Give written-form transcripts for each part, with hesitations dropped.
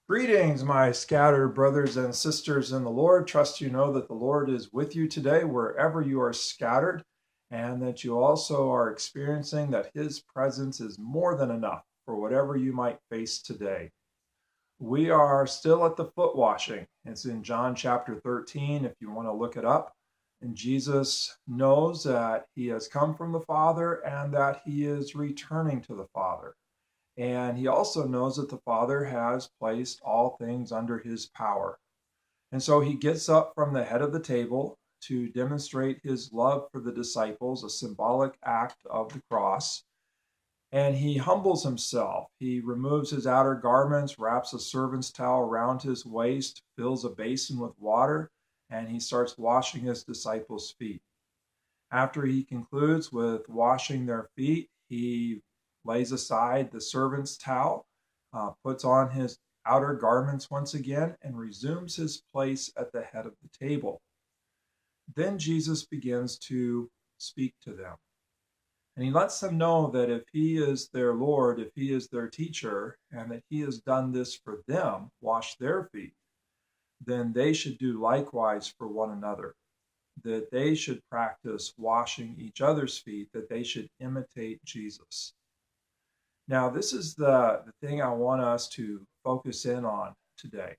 Greetings, my scattered brothers and sisters in the Lord. Trust you know that the Lord is with you today wherever you are scattered, and that you also are experiencing that His presence is more than enough for whatever you might face today. We are still at the foot washing. It's in John chapter 13, if you want to look it up. And Jesus knows that He has come from the Father and that He is returning to the Father. And he also knows that the Father has placed all things under his power. And so he gets up from the head of the table to demonstrate his love for the disciples, a symbolic act of the cross. And he humbles himself. He removes his outer garments, wraps a servant's towel around his waist, fills a basin with water, and he starts washing his disciples' feet. After he concludes with washing their feet, he lays aside the servant's towel, puts on his outer garments once again, and resumes his place at the head of the table. Then Jesus begins to speak to them. And he lets them know that if he is their Lord, if he is their teacher, and that he has done this for them, washed their feet, then they should do likewise for one another, that they should practice washing each other's feet, that they should imitate Jesus. Now, this is the thing I want us to focus in on today.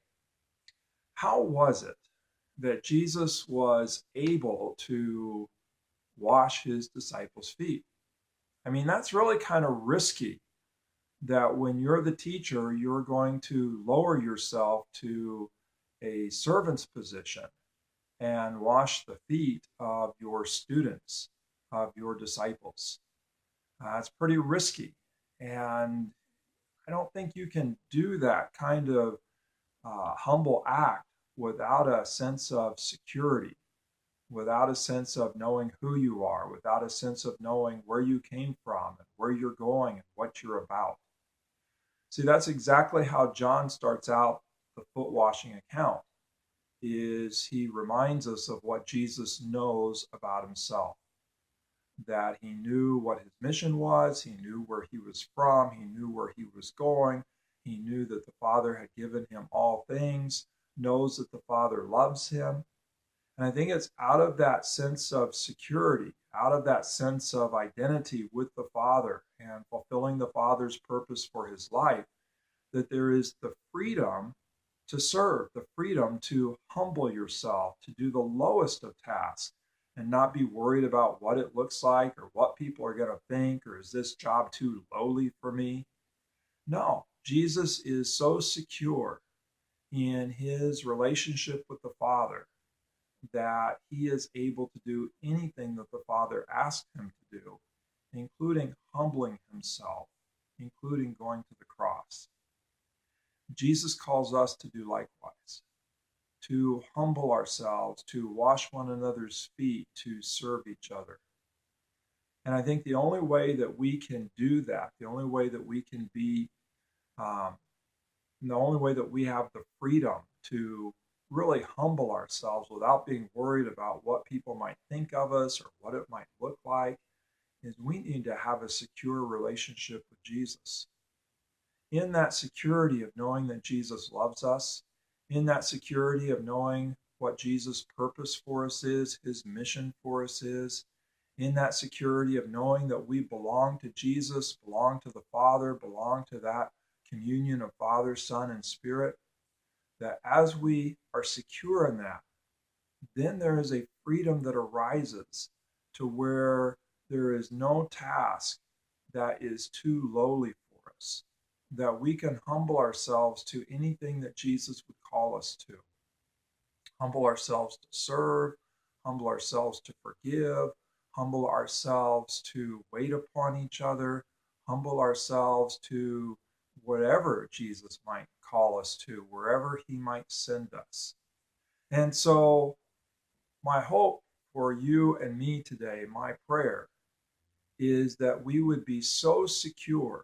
How was it that Jesus was able to wash his disciples' feet? I mean, that's really kind of risky, that when you're the teacher, you're going to lower yourself to a servant's position and wash the feet of your students, of your disciples. It's pretty risky. And I don't think you can do that kind of humble act without a sense of security, without a sense of knowing who you are, without a sense of knowing where you came from and where you're going and what you're about. See, that's exactly how John starts out the foot washing account. Is he reminds us of what Jesus knows about himself, that he knew what his mission was, he knew where he was from, he knew where he was going, he knew that the Father had given him all things, knows that the Father loves him. And I think it's out of that sense of security, out of that sense of identity with the Father and fulfilling the Father's purpose for his life, that there is the freedom to serve, the freedom to humble yourself, to do the lowest of tasks and not be worried about what it looks like or what people are going to think, or is this job too lowly for me? No, Jesus is so secure in his relationship with the Father that he is able to do anything that the Father asked him to do, including humbling himself, including going to the cross. Jesus calls us to do likewise, to humble ourselves, to wash one another's feet, to serve each other. And I think the only way that we can do that, the only way that we can be, the only way that we have the freedom to really humble ourselves without being worried about what people might think of us or what it might look like, is we need to have a secure relationship with Jesus. In that security of knowing that Jesus loves us, in that security of knowing what Jesus' purpose for us is, his mission for us is, in that security of knowing that we belong to Jesus, belong to the Father, belong to that communion of Father, Son, and Spirit, that as we are secure in that, then there is a freedom that arises to where there is no task that is too lowly for us, that we can humble ourselves to anything that Jesus would call us to. Humble ourselves to serve, humble ourselves to forgive, humble ourselves to wait upon each other, humble ourselves to whatever Jesus might call us to, wherever he might send us. And so, my hope for you and me today, my prayer, is that we would be so secure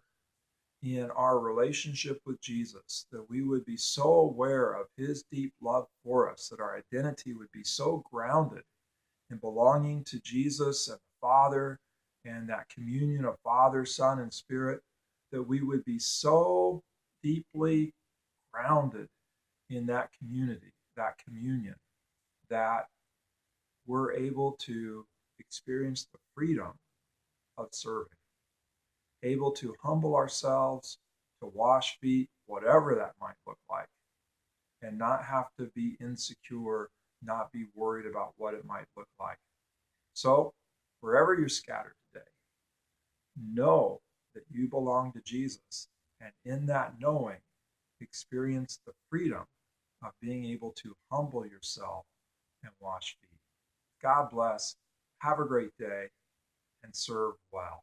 in our relationship with Jesus, that we would be so aware of his deep love for us, that our identity would be so grounded in belonging to Jesus and the Father and that communion of Father, Son, and Spirit, that we would be so deeply grounded in that community, that communion, that we're able to experience the freedom of serving, able to humble ourselves, to wash feet, whatever that might look like, and not have to be insecure, not be worried about what it might look like. So, wherever you're scattered today, know that you belong to Jesus, and in that knowing, experience the freedom of being able to humble yourself and wash feet. God bless. Have a great day and serve well.